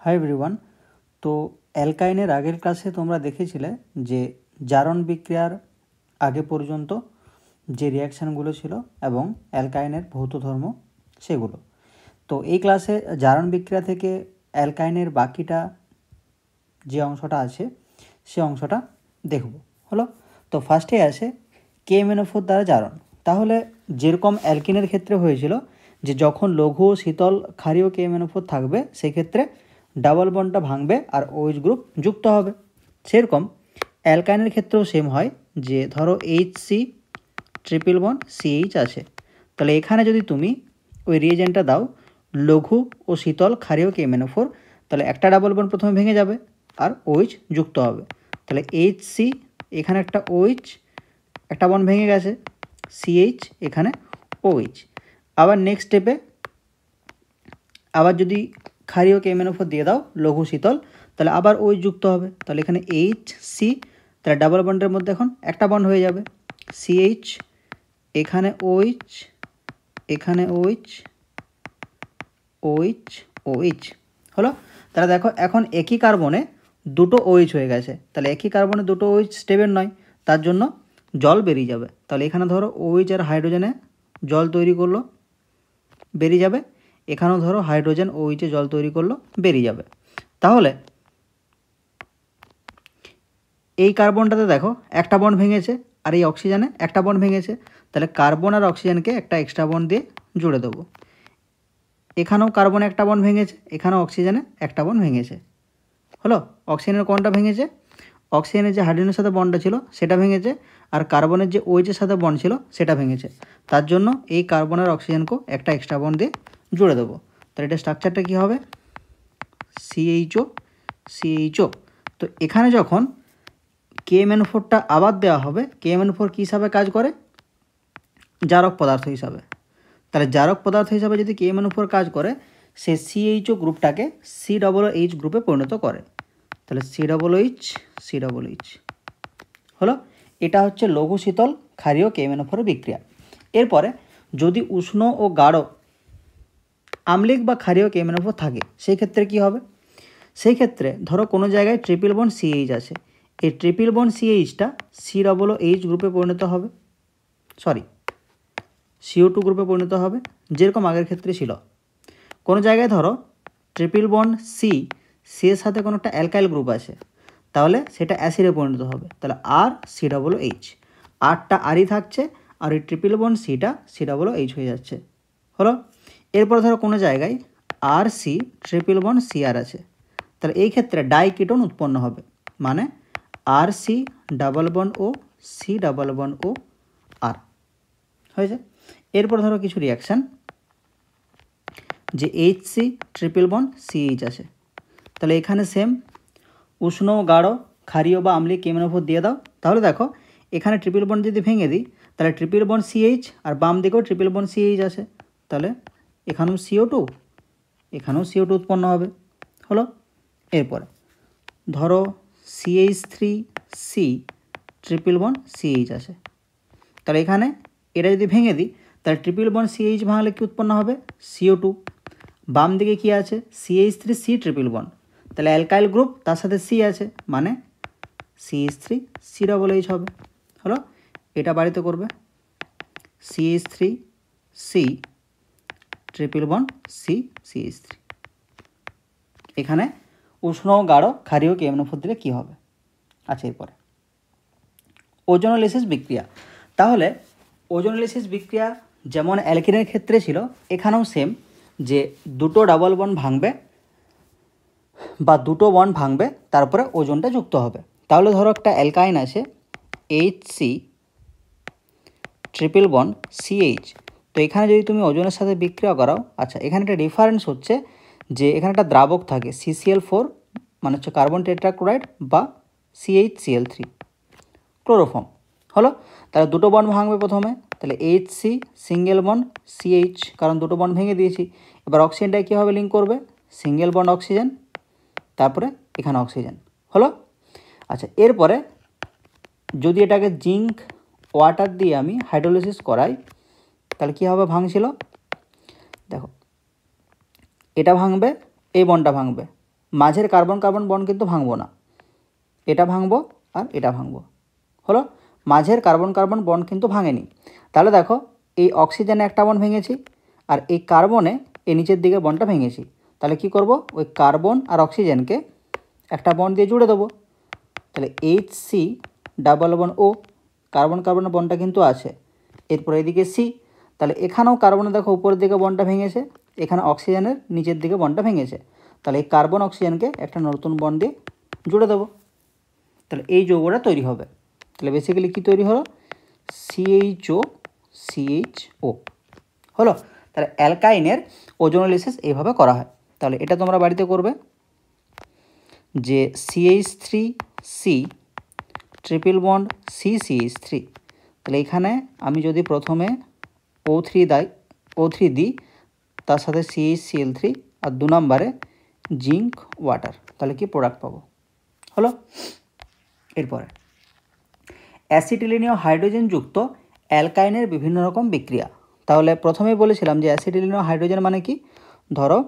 Hi everyone. তো অ্যালকাইনের আগের ক্লাসে তোমরা দেখেছিলে যে জারণ বিক্রিয়ার আগে পর্যন্ত যে রিয়াকশানগুলো ছিল এবং অ্যালকাইনের ভৌত ধর্ম সেগুলো। তো এই ক্লাসে জারণ বিক্রিয়া থেকে অ্যালকাইনের বাকিটা যে অংশটা আছে সে অংশটা দেখব। হলো, তো ফার্স্টে আছে KMnO4 দ্বারা জারণ। তাহলে যেরকম অ্যালকিনের ক্ষেত্রে হয়েছিল যে যখন লঘু ও শীতল ক্ষারীয় KMnO4 থাকবে সেক্ষেত্রে ডাবল বন্ডটা ভাঙবে আর OH গ্রুপ যুক্ত হবে, সেরকম অ্যালকাইনের ক্ষেত্রেও সেম হয় যে ধরো HC ট্রিপল বন্ড CH আছে, তাহলে এখানে যদি তুমি ওই রিয়েজেন্টটা দাও লঘু ও শীতল ক্ষারীয় KMnO4, তাহলে একটা ডাবল বন্ড প্রথমে ভেঙে যাবে আর OH যুক্ত হবে। তাহলে HC এখানে একটা OH, একটা বন্ড ভেঙে গেছে, CH এখানে OH। আবার নেক্সট স্টেপে আবার যদি ক্ষারীয় KMnO4 দিয়ে দাও লঘু শীতল, তাহলে আবার OH যুক্ত হবে। তাহলে এখানে HC, তাহলে ডাবল বন্ডের মধ্যে এখন একটা বন্ড হয়ে যাবে, CH এখানে OH, এখানে OH, OH, OH হলো। তাহলে দেখো এখন একই কার্বনে দুটো OH হয়ে গেছে, তাহলে একই কার্বনে দুটো OH স্টেবল নয়, তার জন্য জল বেরিয়ে যাবে। তাহলে এখানে ধরো OH আর হাইড্রোজেনে জল তৈরি করলো, বেরিয়ে যাবে। এখানেও ধরো হাইড্রোজেন OH জল তৈরি করলো, বেরিয়ে যাবে। তাহলে এই কার্বনটাতে দেখো একটা বন্ড ভেঙেছে আর এই অক্সিজেনে একটা বন্ড ভেঙেছে, তাহলে কার্বন আর অক্সিজেনকে একটা এক্সট্রা বন্ড দিয়ে জুড়ে দেবো। এখানেও কার্বনে একটা বন্ড ভেঙেছে, এখানেও অক্সিজেনে একটা বন্ড ভেঙেছে। হলো, অক্সিজেনের কোনটা ভেঙেছে? অক্সিজেনের যে হাইড্রোজেনের সাথে বন্ডটা ছিল সেটা ভেঙেছে, আর কার্বনের যে OH-এর সাথে বন্ড ছিল সেটা ভেঙেছে। তার জন্য এই কার্বন আর অক্সিজেনকেও একটা এক্সট্রা বন্ড দিয়ে জুড়ে দেবো। তাহলে এটা স্ট্রাকচারটা কী হবে? CHO, CHO। তো এখানে যখন KMnO4টা আবার দেওয়া হবে, KMnO4 কী হিসাবে কাজ করে? জারক পদার্থ হিসাবে। তাহলে জারক পদার্থ হিসাবে যদি KMnO4 কাজ করে, সে CHO গ্রুপটাকে COOH গ্রুপে পরিণত করে। তাহলে COOH, COOH হলো। এটা হচ্ছে লঘু শীতল ক্ষারীয় KMnO4 বিক্রিয়া। এরপরে যদি উষ্ণ ও গাঢ় আম্লিক বা ক্ষারীয় KMnO4 থাকে সেই ক্ষেত্রে কি হবে? সেই ক্ষেত্রে ধরো কোনো জায়গায় ট্রিপল বন্ড CH আছে, এই ট্রিপল বন্ড CHটা COOH গ্রুপে পরিণত হবে, CO2 গ্রুপে পরিণত হবে, যেরকম আগের ক্ষেত্রে ছিল। কোনো জায়গায় ধরো ট্রিপল বন্ড সি এর সাথে কোনো একটা অ্যালকাইল গ্রুপ আছে, তাহলে সেটা অ্যাসিডে পরিণত হবে, তাহলে RCOOH, আরটা আরই থাকছে আর এই ট্রিপল বন্ড সিটা COOH হয়ে যাচ্ছে। হলো, এরপর ধরো কোনো জায়গায় RC ট্রিপল বন্ড CR আছে, তাহলে এই ক্ষেত্রে ডাইকিটোন উৎপন্ন হবে, মানে RC double bond O, C double bond O, R হয়েছে। এরপর ধরো কিছু রিয়াকশান যে HC ট্রিপল বন্ড CH আছে, তাহলে এখানে সেম উষ্ণ গাঢ় ক্ষারীয় বা আম্লিক KMnO4 দিয়ে দাও। তাহলে দেখো এখানে ট্রিপল বন্ড যদি ভেঙে দিই, তাহলে ট্রিপল বন্ড CH আর বাম দিকেও ট্রিপল বন্ড CH আছে, তাহলে এখানেও CO2, এখানেও CO2 উৎপন্ন হবে। হলো, এরপরে ধরো CH3C ট্রিপল বন্ড CH আছে, তাহলে এখানে এটা যদি ভেঙে দিই, তাহলে ট্রিপল বন্ড CH ভাঙলে কি উৎপন্ন হবে? CO2। বাম দিকে কি আছে? CH3C ট্রিপল বন্ড, তাহলে অ্যালকাইল গ্রুপ তার সাথে C আছে, মানে CH3COOH হবে। হলো, এটা বাড়িতে করবে, CH3C ট্রিপল বন্ড CH3। এখানে উষ্ণ গাঢ় ক্ষারীয় KMnO4 দিলে কী হবে? আচ্ছা, এরপরে ওজোনোলাইসিস বিক্রিয়া। তাহলে ওজোনোলাইসিস বিক্রিয়া যেমন অ্যালকিনের ক্ষেত্রে ছিল, এখানেও সেম, যে দুটো ডাবল বন্ড ভাঙবে বা দুটো বন্ড ভাঙবে, তারপরে ওজনটা যুক্ত হবে। তাহলে ধরো একটা অ্যালকাইন আছে HC ট্রিপল বন্ড CH, তো এখানে যদি তুমি ওজনের সাথে বিক্রিয়া করাও, আচ্ছা এখানে একটা ডিফারেন্স হচ্ছে যে এখানে একটা দ্রাবক থাকে CCl4, মানে হচ্ছে কার্বন টেট্রাক্লোরাইড বা CHCl3 ক্লোরোফর্ম। হলো, তাহলে দুটো বন্ড ভাঙবে প্রথমে, তাহলে HC সিঙ্গেল বন্ড CH, কারণ দুটো বন্ড ভেঙে দিয়েছি। এবার অক্সিজেনটায় কীভাবে লিঙ্ক করবে? সিঙ্গেল বন্ড অক্সিজেন, তারপরে এখানে অক্সিজেন। হলো, আচ্ছা এরপরে যদি এটাকে জিঙ্ক ওয়াটার দিয়ে আমি হাইড্রোলাইসিস করাই, তাহলে কী হবে? ভাঙছিল, দেখো এটা ভাঙবে, এই বন্ডটা ভাঙবে, মাঝের কার্বন কার্বন বন্ড কিন্তু ভাঙবো না, এটা ভাঙবো আর এটা ভাঙবো। হলো, মাঝের কার্বন কার্বন বন্ড কিন্তু ভাঙেনি। তাহলে দেখো এই অক্সিজেনে একটা বন্ড ভেঙেছি আর এই কার্বনে এই নিচের দিকে বন্ডটা ভেঙেছি। তাহলে কি করব, ওই কার্বন আর অক্সিজেনকে একটা বন্ড দিয়ে জুড়ে দেবো। তাহলে HC++O, কার্বন কার্বনের বন্ডটা কিন্তু আছে। এরপর এদিকে C, তাহলে এখানেও কার্বনে দেখো উপরের দিকে বন্ডটা ভেঙেছে, এখানে অক্সিজেনের নিচের দিকে বন্ডটা ভেঙেছে। তাহলে এই কার্বন অক্সিজেনকে একটা নতুন বন্ড দিয়ে জুড়ে দেবো। তাহলে এই যৌগটা তৈরি হবে। তাহলে বেসিক্যালি কী তৈরি হলো, CHO হলো। তাহলে অ্যালকাইনের ওজোনোলিসিস এইভাবে করা হয়। তাহলে এটা তোমরা বাড়িতে করবে যে CH3C ট্রিপল বন্ড CCH3। তাহলে এখানে আমি যদি প্রথমে O3 দিই, তার সাথে CHCl3 আর 2 নম্বরে জিঙ্ক ওয়াটার, তাহলে কি প্রোডাক্ট পাবো। হলো, এরপরে অ্যাসিটিলিনীয় হাইড্রোজেন যুক্ত অ্যালকাইনের বিভিন্ন রকম বিক্রিয়া। তাহলে প্রথমেই বলেছিলাম যে অ্যাসিটিলিনীয় হাইড্রোজেন মানে কি, ধরো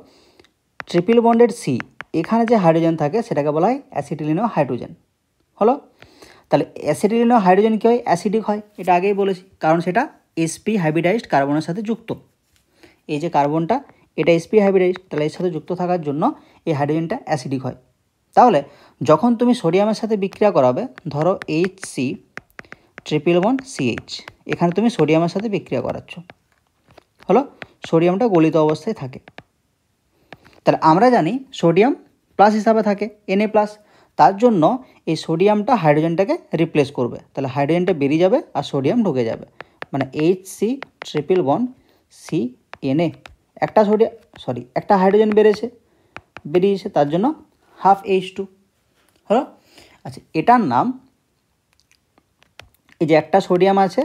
ট্রিপল বন্ডের C, এখানে যে হাইড্রোজেন থাকে সেটাকে বলা হয় অ্যাসিটিলিনীয় হাইড্রোজেন। হলো, তাহলে অ্যাসিটিলিনীয় হাইড্রোজেন কী হয়, অ্যাসিডিক হয়, এটা আগেই বলেছি, কারণ সেটা sp হাইব্রিডাইজড কার্বনের সাথে যুক্ত। এই যে কার্বনটা, এটা sp হাইব্রিডাইজড, তাহলে এর সাথে যুক্ত থাকার জন্য এই হাইড্রোজেনটা অ্যাসিডিক হয়। তাহলে যখন তুমি সোডিয়ামের সাথে বিক্রিয়া করাবে, ধরো HC++CH, এখানে তুমি সোডিয়ামের সাথে বিক্রিয়া করাচ্ছ, হলো, সোডিয়ামটা গলিত অবস্থায় থাকে। তাহলে আমরা জানি সোডিয়াম প্লাস হিসাবে থাকে Na+, তার জন্য এই সোডিয়ামটা হাইড্রোজেনটাকে রিপ্লেস করবে। তাহলে হাইড্রোজেনটা বেরিয়ে যাবে আর সোডিয়াম ঢুকে যাবে, মানে HC++CNA, একটা হাইড্রোজেন বেরিয়েছে, তার জন্য হাফ H2 হলো। আচ্ছা, এটার নাম, এই যে একটা সোডিয়াম আছে,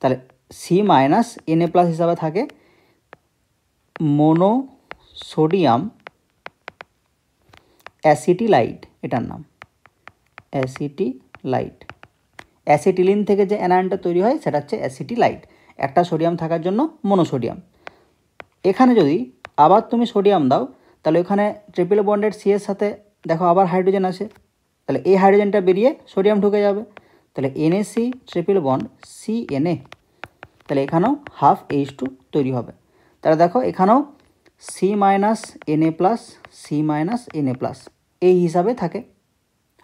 তাহলে C-Na+ হিসাবে থাকে মোনোসোডিয়াম অ্যাসিটিলাইট, এটার নাম অ্যাসিটিলাইট। অ্যাসিটিলিন থেকে যে অ্যানায়নটা তৈরি হয় সেটা হচ্ছে অ্যাসিটিলাইট, একটা সোডিয়াম থাকার জন্য মোনোসোডিয়াম। এখানে যদি আবার তুমি সোডিয়াম দাও, তাহলে ওখানে ট্রিপল বন্ডের C এর সাথে দেখো আবার হাইড্রোজেন আছে, তাহলে এই হাইড্রোজেনটা বেরিয়ে সোডিয়াম ঢুকে যাবে, তাহলে NaC++CNA, তাহলে এখানেও হাফ H2 তৈরি হবে। তাহলে দেখো এখানেও C-Na+, C-Na+, এই হিসাবে থাকে।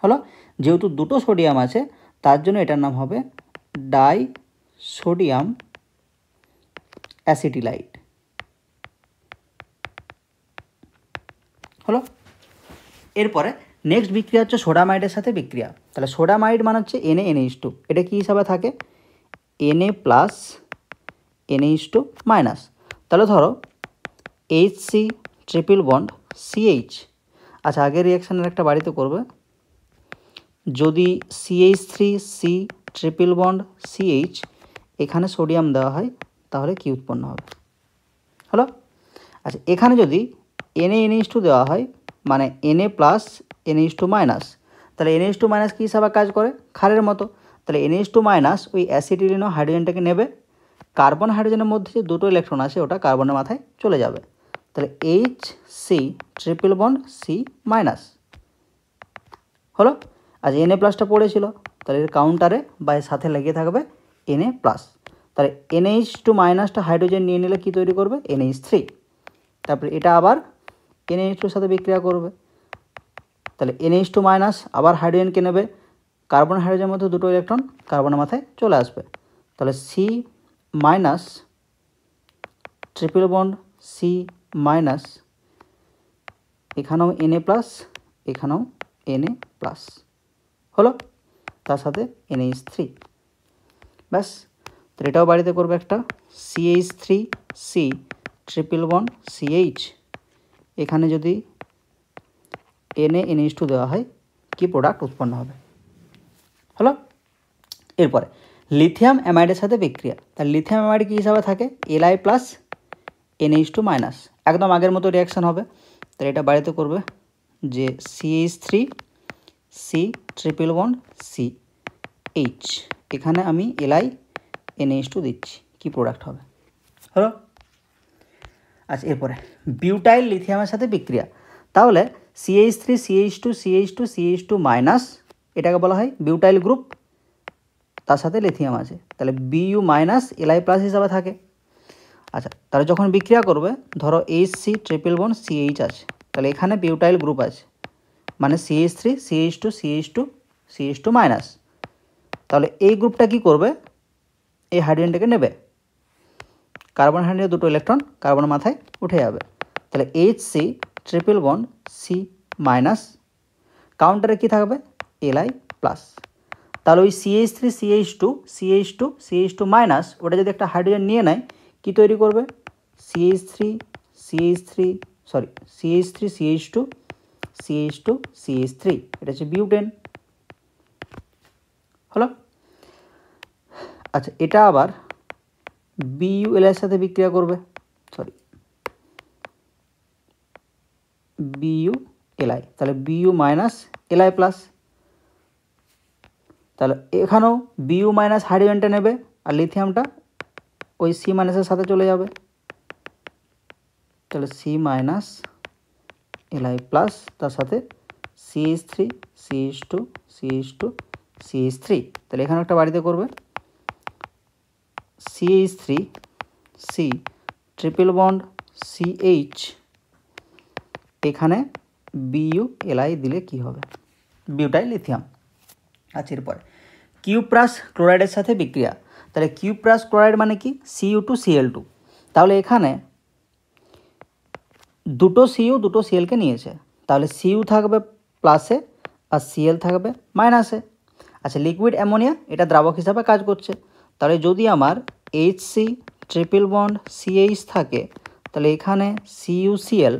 হলো, যেহেতু দুটো সোডিয়াম আছে তার জন্য এটার নাম হবে ডাইসোডিয়াম অ্যাসিটিলাইট। হলো, এরপরে নেক্সট বিক্রিয়া হচ্ছে সোডামাইডের সাথে বিক্রিয়া। তাহলে সোডামাইড মানে হচ্ছে NaNH2, এটা কী হিসাবে থাকে Na+, NH2-। তাহলে ধরো HC++CH, আচ্ছা আগের রিয়াকশানের একটা বাড়িতে করবে, যদি CH3C++CH এখানে সোডিয়াম দেওয়া হয় তাহলে কি উৎপন্ন হবে। হলো, আচ্ছা এখানে যদি NaNH2 দেওয়া হয়, মানে Na+NH2-, তাহলে NH2- কী হিসাবে কাজ করে, ক্ষারের মতো। তাহলে NH2- ওই অ্যাসিটিলিনীয় হাইড্রোজেনটাকে নেবে, কার্বন হাইড্রোজেনের মধ্যে যে দুটো ইলেকট্রন আছে ওটা কার্বনের মাথায় চলে যাবে, তাহলে HC++C-। হলো, আজ Na+টা পড়েছিল, তাহলে এর কাউন্টারে বা এর সাথে লেগে থাকবে Na+, তাহলে NH2- হাইড্রোজেন নিয়ে নিলে কী তৈরি করবে, NH3, তারপরে এটা আবার NH2-র সাথে বিক্রিয়া করবে, তাহলে NH2- আবার হাইড্রোজেনকে নেবে, কার্বন হাইড্রোজেনের মধ্যে দুটো ইলেকট্রন কার্বনের মাথায় চলে আসবে, তাহলে C- ট্রিপল বন্ড C-, এখানেও Na+, এখানেও Na+, হলো, তার সাথে NH3, ব্যাস। তো এটাও বাড়িতে করবে একটা CH3C++CH, এখানে যদি NaNH2 দেওয়া হয় কি প্রোডাক্ট উৎপন্ন হবে। হলো, এরপরে লিথিয়াম অ্যামাইডের সাথে বিক্রিয়া। তাহলে লিথিয়াম অ্যামাইড কী হিসাবে থাকে Li+NH2-, একদম আগের মতো রিয়াকশান হবে। তাহলে এটা বাড়িতে করবে যে CH3C++CH, এখানে আমি Li-NH2 দিচ্ছি, কি প্রোডাক্ট হবে। হলো, আচ্ছা এরপরে বিউটাইল লিথিয়ামের সাথে বিক্রিয়া। তাহলে CH3 CH2 CH2 CH2 minus, এটাকে বলা হয় বিউটাইল গ্রুপ, তার সাথে লিথিয়াম আছে, তাহলে Bu মাইনাস Li প্লাস হিসাবে থাকে। আচ্ছা, তাহলে যখন বিক্রিয়া করবে, ধরো HC ট্রিপল বন্ড CH আছে, তাহলে এখানে বিউটাইল গ্রুপ আছে, মানে CH3 CH2 CH2 CH2 minus. তাহলে এই গ্রুপটা কি করবে, এই হাইড্রোজেনটাকে নেবে, কার্বন হাইড্রোজেন দুটো ইলেকট্রন কার্বন মাথায় উঠে যাবে, তাহলে HC triple bond C minus, কাউন্টারে কি থাকবে Li প্লাস। তাহলে ওই CH3 CH2 CH2 CH2 minus ওটা যদি একটা হাইড্রোজেন নিয়ে নেয়, কি তৈরি করবে CH3 CH2 CH2 CH3, এটা হচ্ছে বিউটেন হলো। আচ্ছা, এটা আবার BuL এর সাথে বিক্রিয়া করবে, BuLi, তাহলে Bu মাইনাস Li প্লাস। তাহলে এখানেও Bu মাইনাস হাইড্রোজেনটা নেবে আর লিথিয়ামটা ওই C মাইনাসের সাথে চলে যাবে, তাহলে C মাইনাস Li প্লাস, তার সাথে CH3 CH2 CH2 CH3, তাহলে এখানে একটা বাড়িতে করবে CH3 C triple bond CH, এখানে BuLi দিলে কি হবে বিউটাইল লিথিয়াম। আচ্ছা, এরপরে কিউপ্রাস ক্লোরাইডের সাথে বিক্রিয়া, তাহলে কিউপ্রাস ক্লোরাইড মানে কি Cu2Cl2, তাহলে এখানে দুটো Cu দুটো Clকে নিয়েছে, তাহলে Cu থাকবে প্লাসে আর Cl থাকবে মাইনাসে। আচ্ছা, লিকুইড অ্যামোনিয়া এটা দ্রাবক হিসাবে কাজ করছে, তাহলে যদি আমার HC ট্রিপল বন্ড CH থাকে, তাহলে এখানে CuCl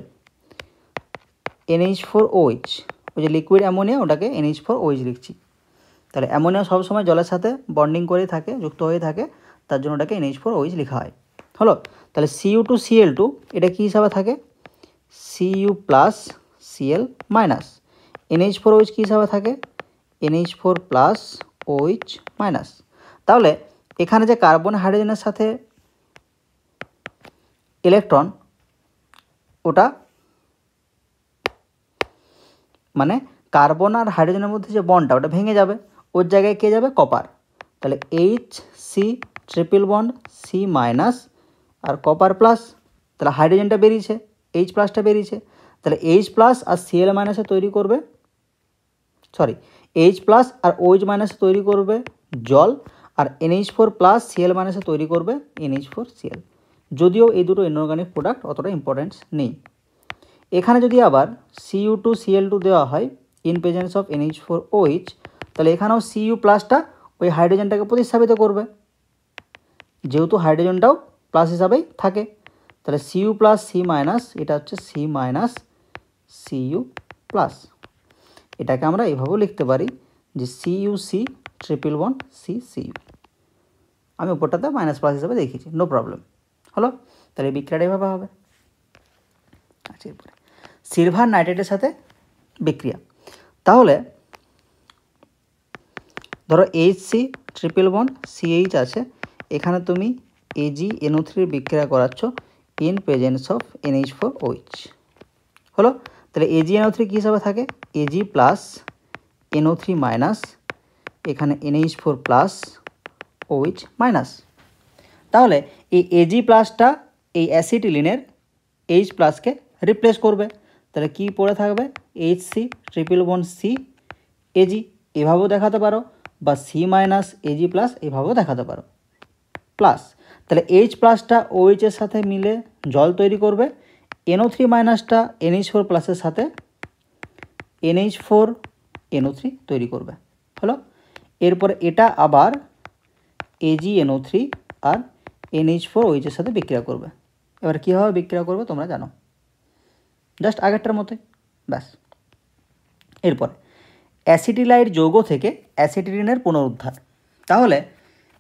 NH4OH, ওই যে লিকুইড অ্যামোনিয়া ওটাকে NH4OH লিখছি, তাহলে অ্যামোনিয়া সবসময় জলের সাথে বন্ডিং করে থাকে, যুক্ত হয়ে থাকে, তার জন্য ওটাকে NH4OH লেখা হয় হলো। তাহলে Cu2Cl2 এটা কী হিসাবে থাকে Cu plus Cl minus, NH4OH কী হিসাবে থাকে NH4 প্লাস OH মাইনাস। তাহলে এখানে যে কার্বন হাইড্রোজেনের সাথে ইলেকট্রন, ওটা মানে কার্বন আর হাইড্রোজেনের মধ্যে যে বন্ডটা ওটা ভেঙে যাবে, ওর জায়গায় কে যাবে কপার, তাহলে HC triple bond C minus আর কপার প্লাস, তাহলে হাইড্রোজেনটা বেরিয়েছে, H প্লাসটা বেরিয়েছে, তাহলে H প্লাস আর Cl মাইনাসে তৈরি করবে H প্লাস আর OH মাইনাসে তৈরি করবে জল, আর NH4 প্লাস Cl মাইনাসে তৈরি করবে NH4Cl, যদিও এই দুটো ইনঅর্গানিক প্রোডাক্ট অতটা ইম্পর্টেন্স নেই। এখানে যদি আবার Cu2Cl2 দেওয়া হয় ইন প্রেজেন্স অফ NH4OH, তাহলে এখানেও Cu প্লাসটা ওই হাইড্রোজেনটাকে প্রতিস্থাপিত করবে, যেহেতু হাইড্রোজেনটাও প্লাস হিসাবেই থাকে, তাহলে Cu প্লাস C মাইনাস, এটা হচ্ছে C মাইনাস Cu প্লাস। এটাকে আমরা এভাবেও লিখতে পারি যে CuC ট্রিপল বন্ড CCu, আমি উপরটাতে মাইনাস প্লাস হিসাবে দেখিয়েছি, নো প্রবলেম হলো। তাহলে বিক্রিয়াটা এভাবে হবে। আচ্ছা, এরপরে সিলভার নাইট্রেটের সাথে বিক্রিয়া, তাহলে ধরো HC ট্রিপল বন্ড CH আছে, এখানে তুমি AgNO3 বিক্রিয়া করাচ্ছ ইন প্রেজেন্স অফ NH4OH হলো। তাহলে AgNO3 কী হিসাবে থাকে Ag প্লাস NO3 মাইনাস, এখানে NH4 প্লাস OH মাইনাস। তাহলে এই Ag প্লাসটা এই অ্যাসিটিলিনের H প্লাসকে রিপ্লেস করবে, তাহলে কি পড়ে থাকবে HC triple bond C Ag, এভাবেও দেখাতে পারো, বা C মাইনাস Ag প্লাস এভাবেও দেখাতে পারো প্লাস। তাহলে H প্লাসটা OH এর সাথে মিলে জল তৈরি করবে, NO3 মাইনাসটা NH4 প্লাসের সাথে NH4NO3 তৈরি করবে হলো। এরপরে এটা আবার AgNO3 আর NH4OH এর সাথে বিক্রিয়া করবে। এবার কীভাবে বিক্রিয়া করবে তোমরা জানো, জাস্ট আগেরটার মতোই, ব্যাস। এরপরে অ্যাসিটিলাইট যৌগ থেকে অ্যাসিটিলিনের পুনরুদ্ধার, তাহলে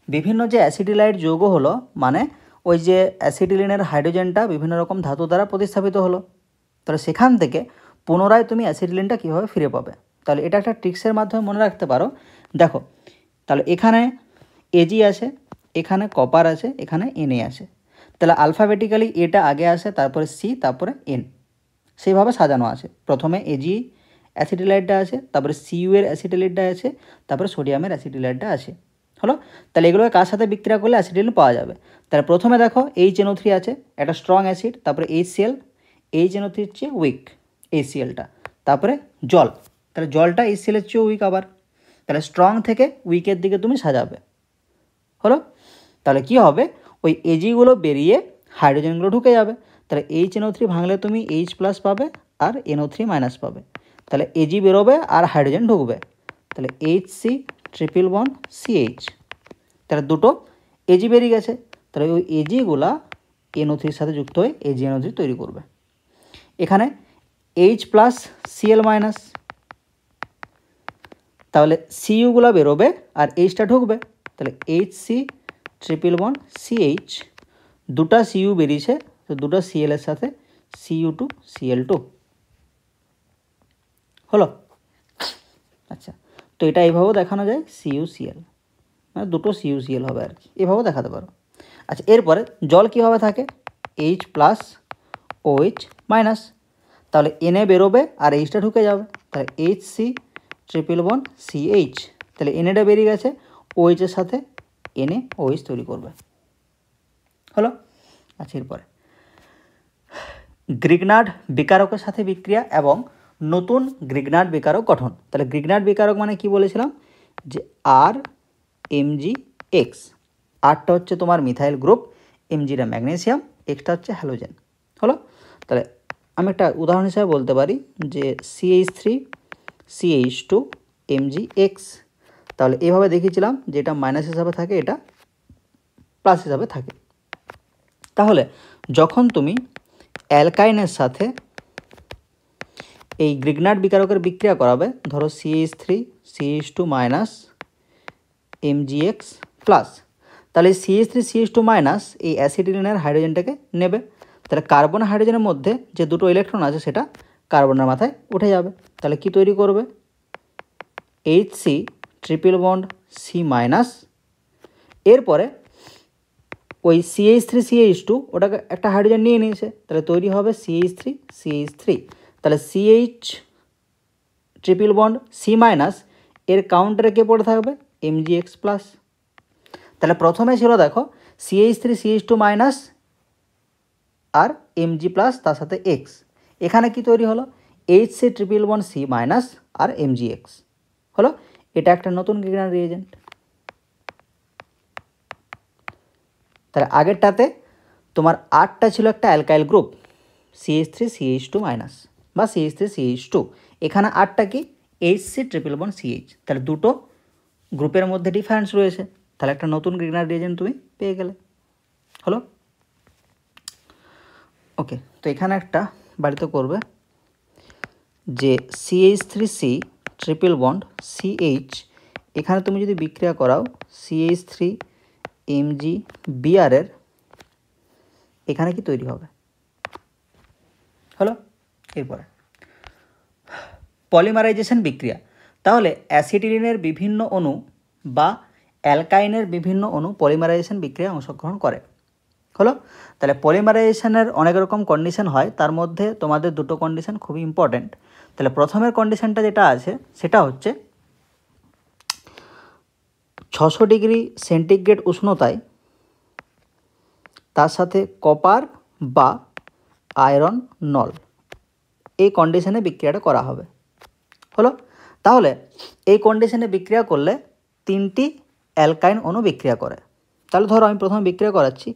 বিভিন্ন যে অ্যাসিটিলাইট যৌগ হলো, মানে ওই যে অ্যাসিটিলিনের হাইড্রোজেনটা বিভিন্ন রকম ধাতু দ্বারা প্রতিস্থাপিত হলো, তাহলে সেখান থেকে পুনরায় তুমি অ্যাসিটিলিনটা কীভাবে ফিরে পাবে, তাহলে এটা একটা ট্রিক্সের মাধ্যমে মনে রাখতে পারো। দেখো, তাহলে এখানে Ag আছে, এখানে কপার আছে, এখানে Na আছে, তাহলে আলফাবেটিক্যালি এটা আগে আসে, তারপরে C, তারপরে N, সেইভাবে সাজানো আছে। প্রথমে এজি অ্যাসিটিলাইটটা আছে, তারপরে সিইউ এর অ্যাসিটিলাইটটা আছে, তারপরে সোডিয়ামের অ্যাসিটিলাইটটা আছে। হলো, তাহলে এগুলোকে কার সাথে বিক্রিয়া করলে অ্যাসিটিলিন পাওয়া যাবে? তাহলে প্রথমে দেখো HNO3 আছে, একটা স্ট্রং অ্যাসিড, তারপরে HCl, HNO3 হচ্ছে উইক HClটা, তারপরে জল, তাহলে জলটা HCl এর চেয়েও উইক আবার, তাহলে স্ট্রং থেকে উইকের দিকে তুমি সাজাবে। হলো, তাহলে কি হবে, ওই এজিগুলো বেরিয়ে হাইড্রোজেনগুলো ঢুকে যাবে, তাহলে HNO3 ভাঙলে তুমি H+ পাবে আর NO3 মাইনাস পাবে, তাহলে এজি বেরোবে আর হাইড্রোজেন ঢুকবে, তাহলে HC=CH, তাহলে দুটো এজি বেরিয়ে গেছে, তাহলে ওই এজিগুলা NO3 এর সাথে যুক্ত হয়ে AgNO3 তৈরি করবে। এখানে H+Cl-, তাহলে সিইউগুলো বেরোবে আর এইচটা ঢুকবে, তাহলে HC=CH, দুটা সিইউ বেরিয়েছে, তো দুটো সিএল এর সাথে Cu2Cl2 হলো। আচ্ছা, তো এটা এইভাবেও দেখানো যায়, CuCl, মানে দুটো CuCl হবে আর কি, এভাবেও দেখাতে পারো। আচ্ছা, এরপরে জল কীভাবে থাকে, H+OH-, তাহলে Na বেরোবে আর এইচটা ঢুকে যাবে, তাহলে HC=CH, তাহলে Naটা বেরিয়ে গেছে, OH এর সাথে NaOH তৈরি করবে। হলো। আচ্ছা, এরপরে গ্রিগনার্ড বিকারকের সাথে বিক্রিয়া এবং নতুন গ্রিগনার্ড বিকারক গঠন। তাহলে গ্রিগনার্ড বিকারক মানে কি বলেছিলাম, যে RMgX, আরটা হচ্ছে তোমার মিথাইল গ্রুপ, এমজিটা ম্যাগনেসিয়াম, এক্সটা হচ্ছে হ্যালোজেন। হলো, তাহলে আমি একটা উদাহরণ হিসাবে বলতে পারি যে CH3CH2MgX, তাহলে এভাবে দেখিয়েছিলাম যে এটা মাইনাস হিসাবে থাকে, এটা প্লাস হিসাবে থাকে। তাহলে যখন তুমি অ্যালকাইনের সাথে এই গ্রিগনার্ড বিকারকের বিক্রিয়া করাবে, ধরো CH3CH2- MgX প্লাস, তাহলে CH3CH2- এই অ্যাসিটিলিনের হাইড্রোজেনটাকে নেবে, তাহলে কার্বন হাইড্রোজেনের মধ্যে যে দুটো ইলেকট্রন আছে সেটা কার্বনের মাথায় উঠে যাবে, তাহলে কি তৈরি করবে, HC≡C-, এরপরে ওই CH3CH2 ওটাকে একটা হাইড্রোজেন নিয়ে নিয়েছে, তাহলে তৈরি হবে CH3CH3, তাহলে CH≡C- এর কাউন্টারে কে পড়ে থাকবে, MgX+। তাহলে প্রথমে ছিল দেখো CH3CH2- আর Mg+, তার সাথে X, এখানে কি তৈরি হলো, HC≡C- আর MgX হলো, এটা একটা নতুন গ্রিগনার্ড রিয়েজেন্ট। তাহলে আগেরটাতে তোমার আটটা ছিল একটা অ্যালকাইল গ্রুপ CH3CH2- বা CH3CH2, এখানে আটটা কি HC≡CH, তাহলে দুটো গ্রুপের মধ্যে ডিফারেন্স রয়েছে, তাহলে একটা নতুন গ্রিগনার্ড রিয়েজেন্ট তুমি পেয়ে গেলে। হলো, ওকে, তো এখানে একটা বাড়িতে করবে যে CH3C≡CH, এখানে তুমি যদি বিক্রিয়া করাও CH3Mg-Br এর, এখানে কি তৈরি হবে, হলো। এরপরে পলিমারাইজেশন বিক্রিয়া, তাহলে অ্যাসিটিলিনের বিভিন্ন অণু বা অ্যালকাইনের বিভিন্ন অণু পলিমারাইজেশন বিক্রিয়ায় অংশগ্রহণ করে। হলো, তাহলে পলিমারাইজেশনের অনেক রকম কন্ডিশন হয়, তার মধ্যে তোমাদের দুটো কন্ডিশন খুবই ইম্পর্ট্যান্ট। তাহলে প্রথমের কন্ডিশনটা যেটা আছে সেটা হচ্ছে 600 ডিগ্রি সেন্টিগ্রেড উষ্ণতায় তার সাথে কপার বা আয়রন নল, এই কন্ডিশনে বিক্রিয়াটা করা হবে। হলো, তাহলে এই কন্ডিশনে বিক্রিয়া করলে তিনটি অ্যালকাইন অণু বিক্রিয়া করে। তাহলে ধরো আমি প্রথমে বিক্রিয়া করাচ্ছি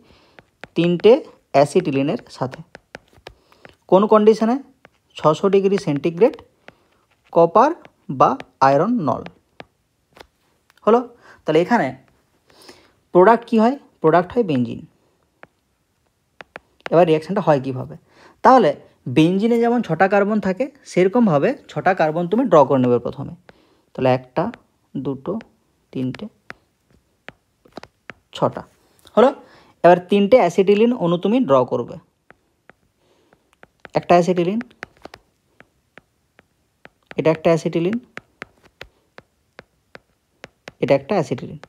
তিনটে অ্যাসিটিলিনের সাথে, কোন কন্ডিশনে, 600 ডিগ্রি সেন্টিগ্রেড, কপার বা আয়রন নল। হলো, তাহলে এখানে প্রোডাক্ট কি হয়, প্রোডাক্ট হয় বেঞ্জিন। এবার রিয়াকশানটা হয় কীভাবে, তাহলে বেঞ্জিনে যেমন 6টা কার্বন থাকে সেরকমভাবে 6টা কার্বন তুমি ড্র করে নেবে প্রথমে, তাহলে 1 2 3 6টা হলো। এবার 3টে অ্যাসিটিলিন অণু তুমি ড্র করবে, একটা অ্যাসিটিলিন, এটা একটা অ্যাসিটিলিন, এটা একটা অ্যাসিটিলিন।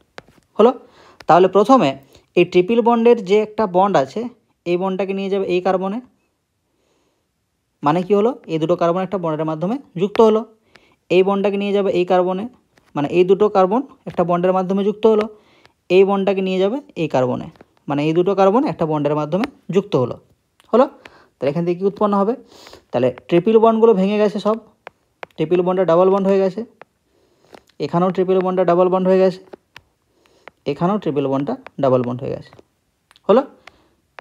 হলো, তাহলে প্রথমে এই ট্রিপল বন্ডের যে একটা বন্ড আছে এই বন্ডটাকে নিয়ে যাবে এই কার্বনে, মানে কি হলো, এই দুটো কার্বন একটা বন্ডের মাধ্যমে যুক্ত হলো। এই বন্ডটাকে নিয়ে যাবে এই কার্বনে, মানে এই দুটো কার্বন একটা বন্ডের মাধ্যমে যুক্ত হলো। এই বন্ডটাকে নিয়ে যাবে এই কার্বনে, মানে এই দুটো কার্বন একটা বন্ডের মাধ্যমে যুক্ত হলো। হলো, তাহলে এখান থেকে কী উৎপন্ন হবে, তাহলে ট্রিপল বন্ডগুলো ভেঙে গেছে সব, ট্রিপল বন্ডটা ডাবল বন্ড হয়ে গেছে, এখানেও ট্রিপল বন্ডটা ডাবল বন্ড হয়ে গেছে, এখানেও ট্রিপল বন্ডটা ডাবল বন্ড হয়ে গেছে। হলো,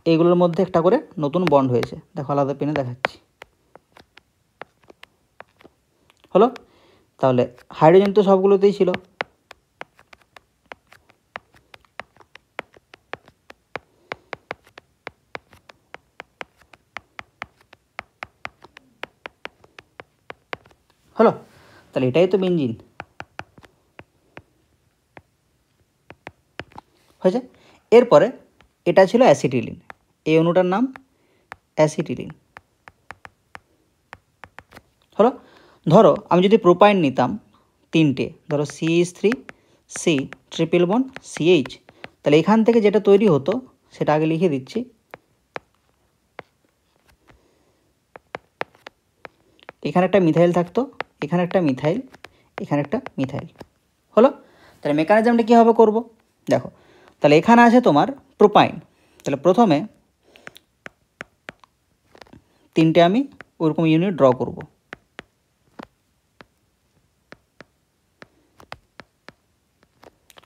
এইগুলোর মধ্যে একটা করে নতুন বন্ড হয়েছে, দেখো আলাদা পেনে দেখাচ্ছি। হলো, তাহলে হাইড্রোজেন তো সবগুলোতেই ছিল। হলো, তাহলে এটাই তো বেঞ্জিন হয়েছে। এরপরে এটা ছিল অ্যাসিটিলিন, এই অণুটার নাম অ্যাসিটিলিন। হলো, ধরো আমি যদি প্রোপাইন নিতাম তিনটে, ধরো CH3 C triple bond CH, তাহলে এখান থেকে যেটা তৈরি হতো সেটা আগে লিখে দিচ্ছি। এখানে একটা মিথাইল থাকতো, এখানে একটা মিথাইল, এখানে একটা মিথাইল। হলো, তাহলে মেকানিজমটা কীভাবে করব দেখো, তাহলে এখানে আছে তোমার প্রোপাইন, তাহলে প্রথমে তিনটে আমি ওরকম ইউনিট ড্র করব।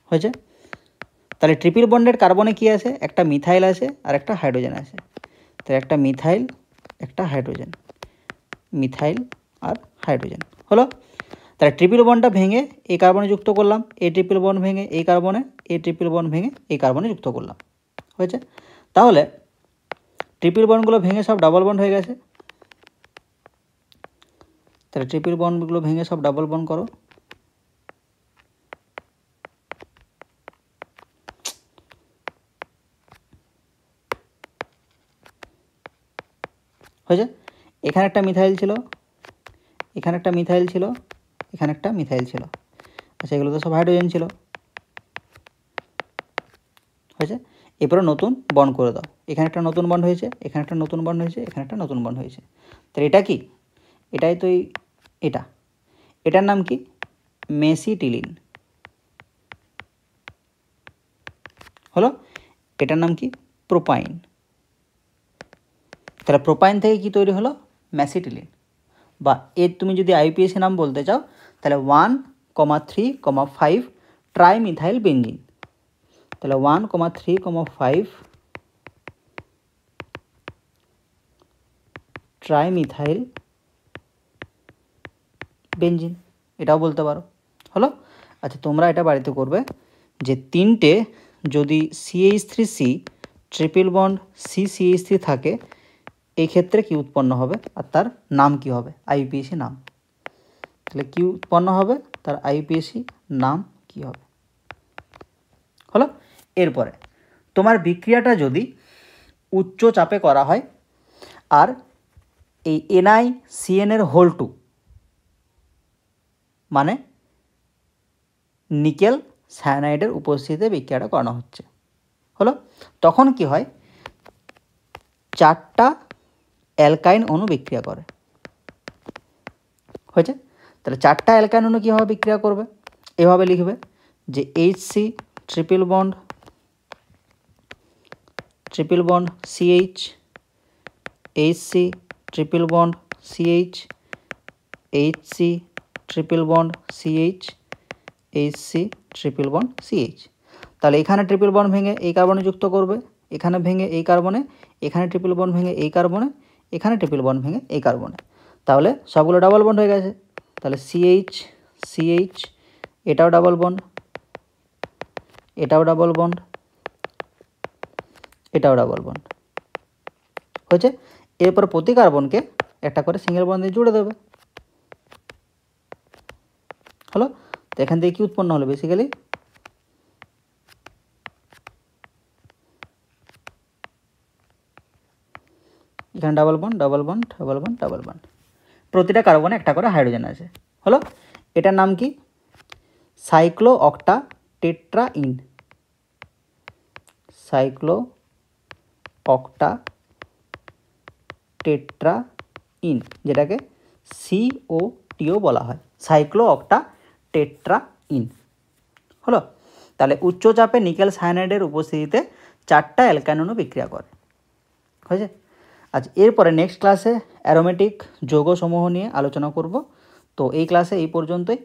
হয়েছে, তাহলে ট্রিপল বন্ডের কার্বনে কি আছে, একটা মিথাইল আছে আর একটা হাইড্রোজেন আছে, তাহলে একটা মিথাইল একটা হাইড্রোজেন, মিথাইল আর হাইড্রোজেন। হলো, তাহলে ট্রিপল বন্ডটা ভেঙে এই কার্বনে যুক্ত করলাম, এই ট্রিপল বন্ড ভেঙে এই কার্বনে, এই ট্রিপল বন্ড ভেঙে এই কার্বনে যুক্ত করলাম। হয়েছে, তাহলে ট্রিপল বন্ডগুলো ভেঙে সব ডাবল বন্ড হয়ে গেছে, তাহলে ট্রিপল বন্ডগুলো ভেঙে সব ডাবল বন্ড করো। হয়েছে, এখানে একটা মিথাইল ছিল, এখানে একটা মিথাইল ছিল, এখানে একটা মিথাইল ছিল, আচ্ছা এগুলো তো সব হাইড্রোজেন ছিল। হয়েছে, এরপরে নতুন বন্ড করে দাও, এখানে একটা নতুন বন্ড হয়েছে, এখানে একটা নতুন বন্ড হয়েছে, এখানে একটা নতুন বন্ড হয়েছে, তাহলে এটা কি, এটাই তো এটা, এটার নাম কি মেসিটিলিন। হলো, এটার নাম কি প্রোপাইন, তাহলে প্রোপাইন থেকে কি তৈরি হলো ম্যাসিটিলিন, বা এর তুমি যদি আইপিএসি নাম বলতে চাও তাহলে 1,3,5 ট্রাইমিথাইল বেঞ্জিন, তাহলে 1,3,5 ট্রাইমিথাইল বেঞ্জিন, এটাও বলতে পারো। হলো, আচ্ছা তোমরা এটা বাড়িতে করবে যে তিনটে যদি CH3C ট্রিপল বন্ড CCH3 থাকে, এই ক্ষেত্রে কি উৎপন্ন হবে আর তার নাম কি হবে, আইপিএসি নাম, তাহলে কি উৎপন্ন হবে, তার আইপিএসি নাম কি হবে। হলো, এরপরে তোমার বিক্রিয়াটা যদি উচ্চ চাপে করা হয় আর এই NiCN এর হোল 2 মানে নিকেল সায়ানাইডের উপস্থিতিতে বিক্রিয়াটা করানো হচ্ছে, হলো, তখন কি হয়, চারটা অ্যালকাইন অণু বিক্রিয়া করে। হয়েছে, তাহলে চারটা অ্যালকাইন অণু কীভাবে বিক্রিয়া করবে, এভাবে লিখবে যে HC triple bond CH, HC triple bond CH, HC triple bond CH, HC triple bond CH, তাহলে এখানে ট্রিপল বন্ড ভেঙে এই কার্বনে যুক্ত করবে, এখানে ভেঙে এই কার্বনে, এখানে ট্রিপল বন্ড ভেঙে এই কার্বনে, এখানে ট্রিপল বন্ড ভেঙে এই কার্বনে, তাহলে সবগুলো ডাবল বন্ড হয়ে গেছে, তাহলে CH CH, এটাও ডাবল বন্ড, এটাও ডাবল বন্ড, এটাও ডাবল বন্ড। হয়েছে, এরপর প্রতি কার্বনকে একটা করে সিঙ্গেল বন্ড দিয়ে জুড়ে দেবে। হলো, তো এখান থেকে কি উৎপন্ন হলো, বেসিক্যালি এখানে double bond double bond double bond double bond, প্রতিটা কার্বনে একটা করে হাইড্রোজেন আছে। হলো, এটার নাম কি cyclooctatetraene, cyclooctatetraene. ইন, যেটাকে COTO বলা হয়, সাইক্লো অক্টা টেট্রা ইন। হলো, তাহলে উচ্চ চাপে নিকেল সায়ানাইডের উপস্থিতিতে 4টা অ্যালকাইন অণু বিক্রিয়া করে। হয়েছে? আচ্ছা, এরপরে নেক্সট ক্লাসে অ্যারোমেটিক যৌগসমূহ নিয়ে আলোচনা করব। তো এই ক্লাসে এই পর্যন্তই।